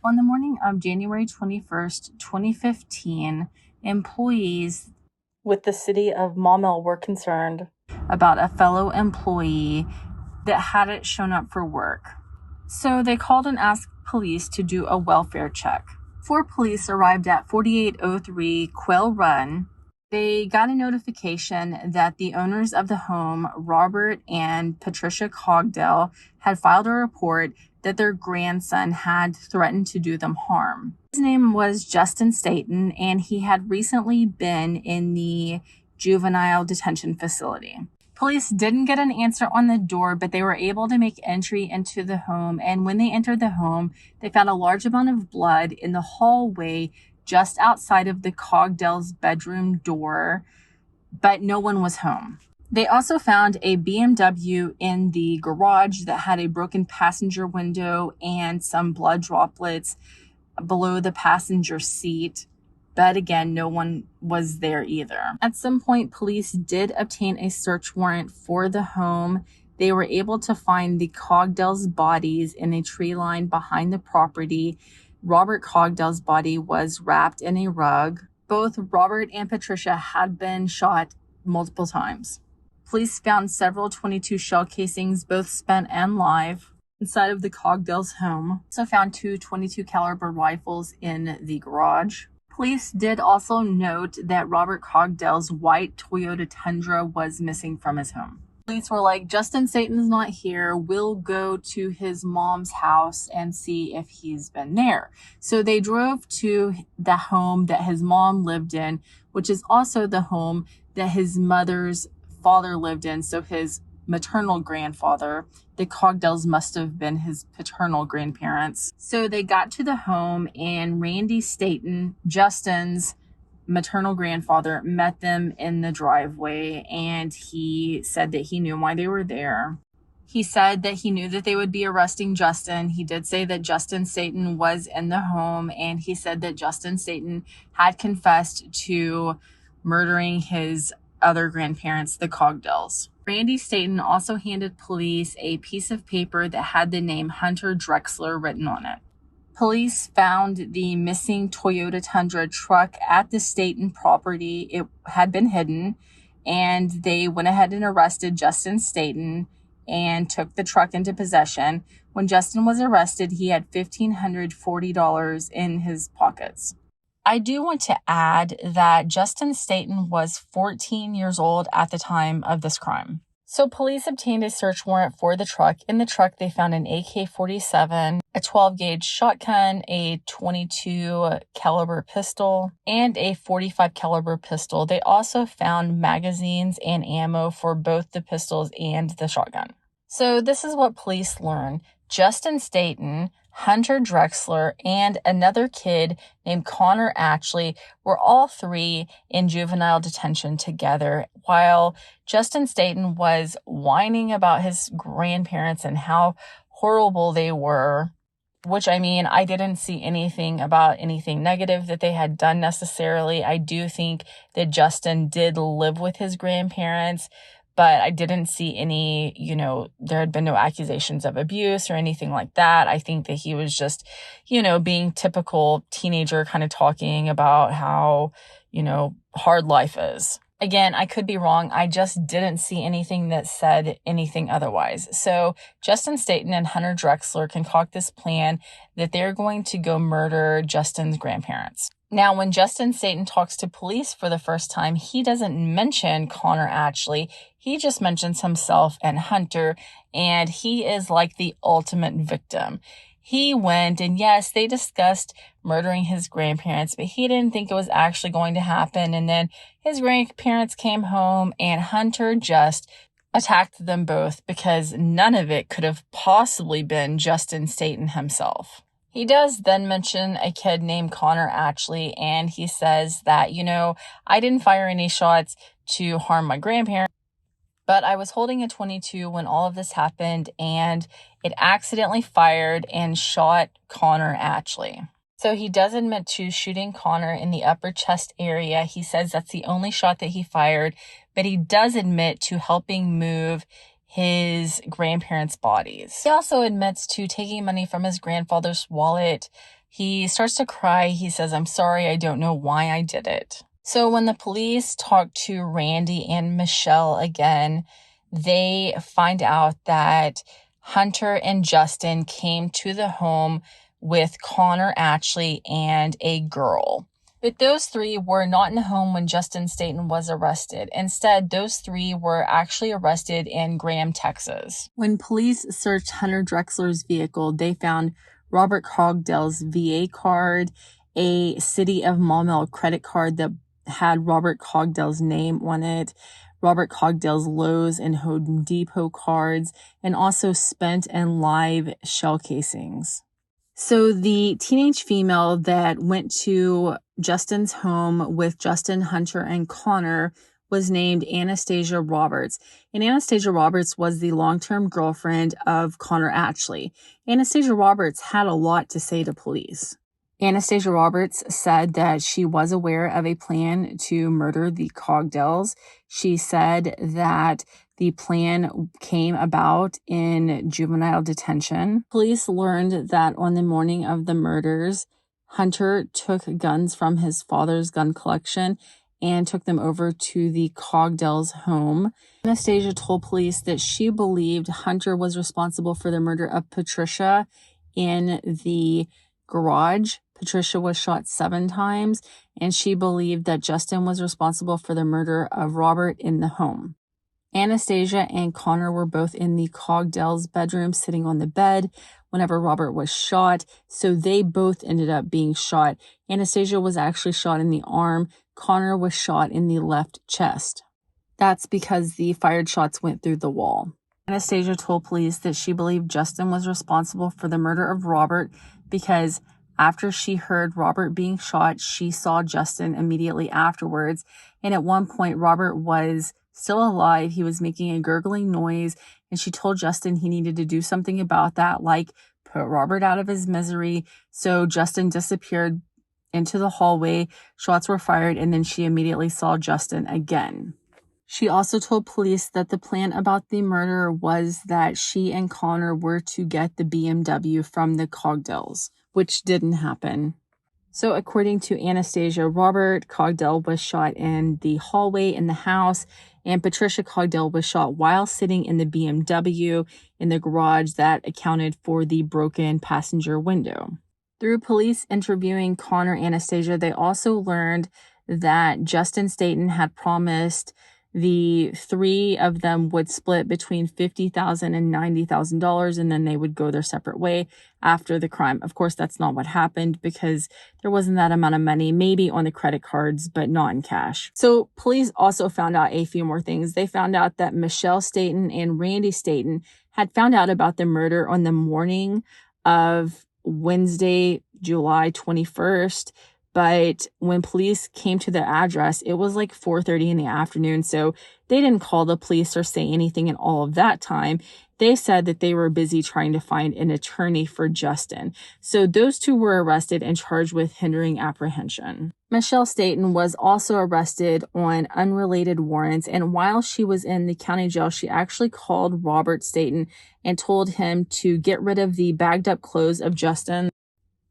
On the morning of January 21st, 2015, employees with the city of Maumelle were concerned about a fellow employee that hadn't shown up for work. So they called and asked police to do a welfare check. 4 police arrived at 4803 Quail Run. They got a notification that the owners of the home, Robert and Patricia Cogdell, had filed a report that their grandson had threatened to do them harm. His name was Justin Staten, and he had recently been in the juvenile detention facility. Police didn't get an answer on the door, but they were able to make entry into the home. And when they entered the home, they found a large amount of blood in the hallway just outside of the Cogdell's bedroom door, but no one was home. They also found a BMW in the garage that had a broken passenger window and some blood droplets below the passenger seat. But again, no one was there either. At some point, police did obtain a search warrant for the home. They were able to find the Cogdell's bodies in a tree line behind the property. Robert Cogdell's body was wrapped in a rug. Both Robert and Patricia had been shot multiple times. Police found several .22 shell casings, both spent and live, inside of the Cogdell's home. Also found 2 .22 caliber rifles in the garage. Police did also note that Robert Cogdell's white Toyota Tundra was missing from his home. Police were like, Justin Staten's not here. We'll go to his mom's house and see if he's been there. So they drove to the home that his mom lived in, which is also the home that his mother's father lived in. So his maternal grandfather, the Cogdells must have been his paternal grandparents. So they got to the home, and Randy Staten, Justin's maternal grandfather, met them in the driveway, and he said that he knew why they were there. He said that he knew that they would be arresting Justin. He did say that Justin Staten was in the home, and he said that Justin Staten had confessed to murdering his other grandparents, the Cogdells. Randy Staten also handed police a piece of paper that had the name Hunter Drexler written on it. Police found the missing Toyota Tundra truck at the Staten property. It had been hidden, and they went ahead and arrested Justin Staten and took the truck into possession. When Justin was arrested, he had $1,540 in his pockets. I do want to add that Justin Staten was 14 years old at the time of this crime. So police obtained a search warrant for the truck. In the truck, they found an AK-47, a 12-gauge shotgun, a .22 caliber pistol, and a .45 caliber pistol. They also found magazines and ammo for both the pistols and the shotgun. So this is what police learned. Justin Staten, Hunter Drexler, and another kid named Connor Ashley were all 3 in juvenile detention together, while Justin Staten was whining about his grandparents and how horrible they were, which, I mean, I didn't see anything about anything negative that they had done necessarily. I do think that Justin did live with his grandparents, but I didn't see any, there had been no accusations of abuse or anything like that. I think that he was just, being typical teenager, kind of talking about how, hard life is. Again, I could be wrong. I just didn't see anything that said anything otherwise. So Justin Staten and Hunter Drexler concoct this plan that they're going to go murder Justin's grandparents. Now, when Justin Staten talks to police for the first time, he doesn't mention Connor Ashley. He just mentions himself and Hunter, and he is like the ultimate victim. He went, and yes, they discussed murdering his grandparents, but he didn't think it was actually going to happen. And then his grandparents came home, and Hunter just attacked them both because none of it could have possibly been Justin Staten himself. He does then mention a kid named Connor Ashley, and he says that, I didn't fire any shots to harm my grandparents, but I was holding a .22 when all of this happened, and it accidentally fired and shot Connor Ashley. So he does admit to shooting Connor in the upper chest area. He says that's the only shot that he fired, but he does admit to helping move his grandparents' bodies. He also admits to taking money from his grandfather's wallet. He starts to cry. He says, "I'm sorry, I don't know why I did it." So when the police talk to Randy and Michelle again, they find out that Hunter and Justin came to the home with Connor Ashley and a girl. But those three were not in the home when Justin Staten was arrested. Instead, those three were actually arrested in Graham, Texas. When police searched Hunter Drexler's vehicle, they found Robert Cogdell's VA card, a City of Maumelle credit card that had Robert Cogdell's name on it, Robert Cogdell's Lowe's and Home Depot cards, and also spent and live shell casings. So the teenage female that went to Justin's home with Justin, Hunter, and Connor was named Anastasia Roberts. And Anastasia Roberts was the long-term girlfriend of Connor Ashley. Anastasia Roberts had a lot to say to police. Anastasia Roberts said that she was aware of a plan to murder the Cogdells. She said that the plan came about in juvenile detention. Police learned that on the morning of the murders, Hunter took guns from his father's gun collection and took them over to the Cogdells' home. Anastasia told police that she believed Hunter was responsible for the murder of Patricia in the garage. Patricia was shot 7 times, and she believed that Justin was responsible for the murder of Robert in the home. Anastasia and Connor were both in the Cogdells' bedroom sitting on the bed whenever Robert was shot, so they both ended up being shot. Anastasia was actually shot in the arm. Connor was shot in the left chest. That's because the fired shots went through the wall. Anastasia told police that she believed Justin was responsible for the murder of Robert because after she heard Robert being shot, she saw Justin immediately afterwards. And at one point, Robert was still alive. He was making a gurgling noise, and she told Justin he needed to do something about that, like put Robert out of his misery. So Justin disappeared into the hallway. Shots were fired, and then she immediately saw Justin again. She also told police that the plan about the murder was that she and Connor were to get the BMW from the Cogdells, which didn't happen. So according to Anastasia, Robert Cogdell was shot in the hallway in the house, and Patricia Cogdell was shot while sitting in the BMW in the garage that accounted for the broken passenger window. Through police interviewing Connor and Anastasia, they also learned that Justin Staten had promised the 3 of them would split between $50,000 and $90,000, and then they would go their separate way after the crime. Of course, that's not what happened because there wasn't that amount of money, maybe on the credit cards, but not in cash. So police also found out a few more things. They found out that Michelle Staten and Randy Staten had found out about the murder on the morning of Wednesday, July 21st. But when police came to the address, it was like 4:30 in the afternoon. So they didn't call the police or say anything in all of that time. They said that they were busy trying to find an attorney for Justin. So those two were arrested and charged with hindering apprehension. Michelle Staten was also arrested on unrelated warrants. And while she was in the county jail, she actually called Robert Staten and told him to get rid of the bagged up clothes of Justin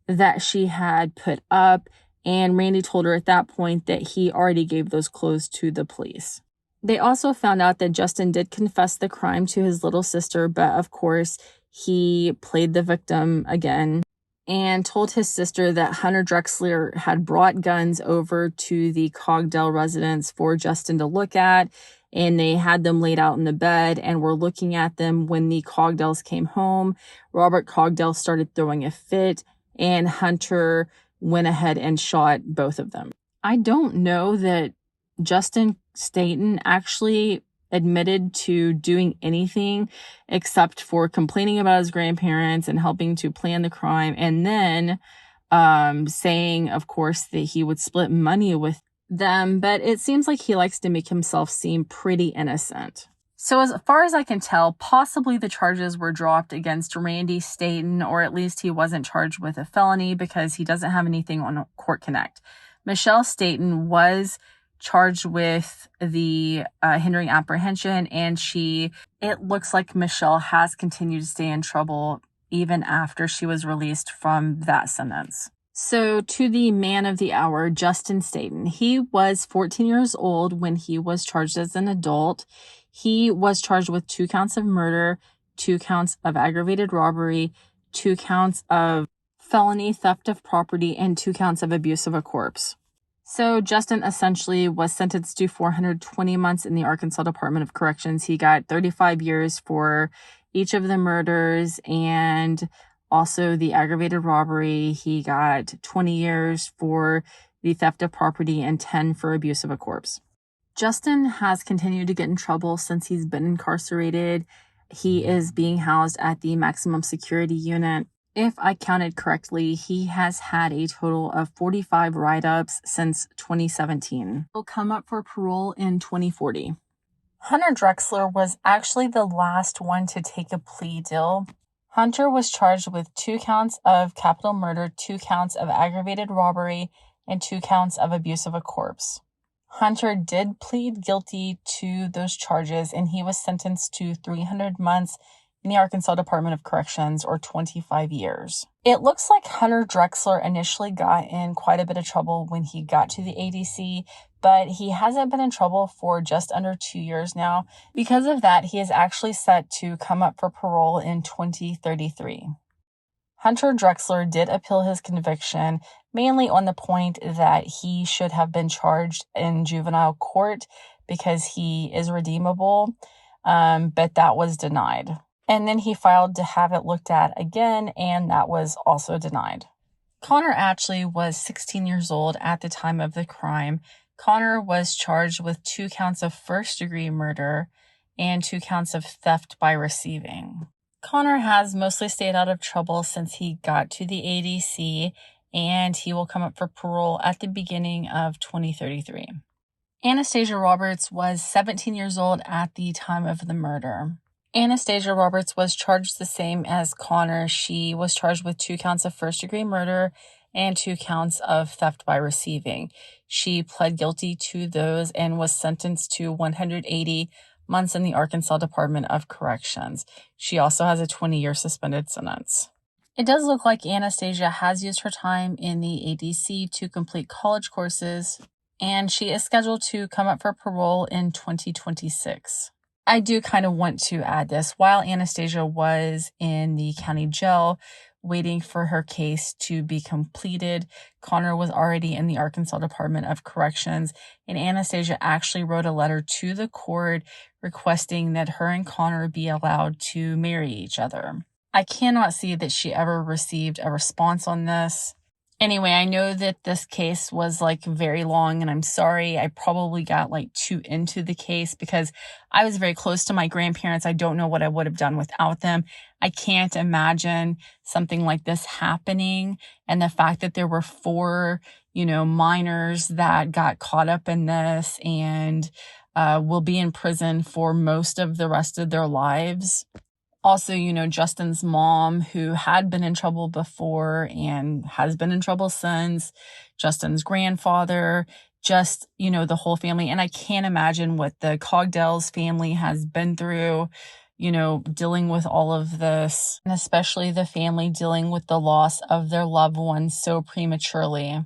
that she had put up. And Randy told her at that point that he already gave those clothes to the police. They also found out that Justin did confess the crime to his little sister, but of course, he played the victim again and told his sister that Hunter Drexler had brought guns over to the Cogdell residence for Justin to look at, and they had them laid out in the bed and were looking at them when the Cogdells came home. Robert Cogdell started throwing a fit, and Hunter went ahead and shot both of them. I don't know that Justin Staten actually admitted to doing anything except for complaining about his grandparents and helping to plan the crime, and then saying, of course, that he would split money with them, but it seems like he likes to make himself seem pretty innocent. So as far as I can tell, possibly the charges were dropped against Randy Staten, or at least he wasn't charged with a felony because he doesn't have anything on Court Connect. Michelle Staten was charged with the hindering apprehension, and it looks like Michelle has continued to stay in trouble even after she was released from that sentence. So to the man of the hour, Justin Staten. He was 14 years old when he was charged as an adult. He was charged with 2 counts of murder, 2 counts of aggravated robbery, 2 counts of felony theft of property, and 2 counts of abuse of a corpse. So Justin essentially was sentenced to 420 months in the Arkansas Department of Corrections. He got 35 years for each of the murders and also the aggravated robbery. He got 20 years for the theft of property and 10 for abuse of a corpse. Justin has continued to get in trouble since he's been incarcerated. He is being housed at the maximum security unit. If I counted correctly, he has had a total of 45 write-ups since 2017. He'll come up for parole in 2040. Hunter Drexler was actually the last one to take a plea deal. Hunter was charged with 2 counts of capital murder, 2 counts of aggravated robbery, and 2 counts of abuse of a corpse. Hunter did plead guilty to those charges, and he was sentenced to 300 months in the Arkansas Department of Corrections, or 25 years. It looks like Hunter Drexler initially got in quite a bit of trouble when he got to the ADC, but he hasn't been in trouble for just under 2 years now. Because of that, he is actually set to come up for parole in 2033. Hunter Drexler did appeal his conviction, mainly on the point that he should have been charged in juvenile court because he is redeemable, but that was denied. And then he filed to have it looked at again, and that was also denied. Connor Ashley was 16 years old at the time of the crime. Connor was charged with 2 counts of first-degree murder and 2 counts of theft by receiving. Connor has mostly stayed out of trouble since he got to the ADC, and he will come up for parole at the beginning of 2033. Anastasia Roberts was 17 years old at the time of the murder. Anastasia Roberts was charged the same as Connor. She was charged with 2 counts of first-degree murder and 2 counts of theft by receiving. She pled guilty to those and was sentenced to 180 months in the Arkansas Department of Corrections. She also has a 20-year suspended sentence. It does look like Anastasia has used her time in the ADC to complete college courses, and she is scheduled to come up for parole in 2026. I do kind of want to add this. While Anastasia was in the county jail waiting for her case to be completed, Connor was already in the Arkansas Department of Corrections, and Anastasia actually wrote a letter to the court requesting that her and Connor be allowed to marry each other. I cannot see that she ever received a response on this. Anyway, I know that this case was very long, and I'm sorry. I probably got too into the case because I was very close to my grandparents. I don't know what I would have done without them. I can't imagine something like this happening. And the fact that there were 4, minors that got caught up in this and will be in prison for most of the rest of their lives. Also, Justin's mom, who had been in trouble before and has been in trouble since, Justin's grandfather, just, the whole family. And I can't imagine what the Cogdell's family has been through, dealing with all of this, and especially the family dealing with the loss of their loved ones so prematurely.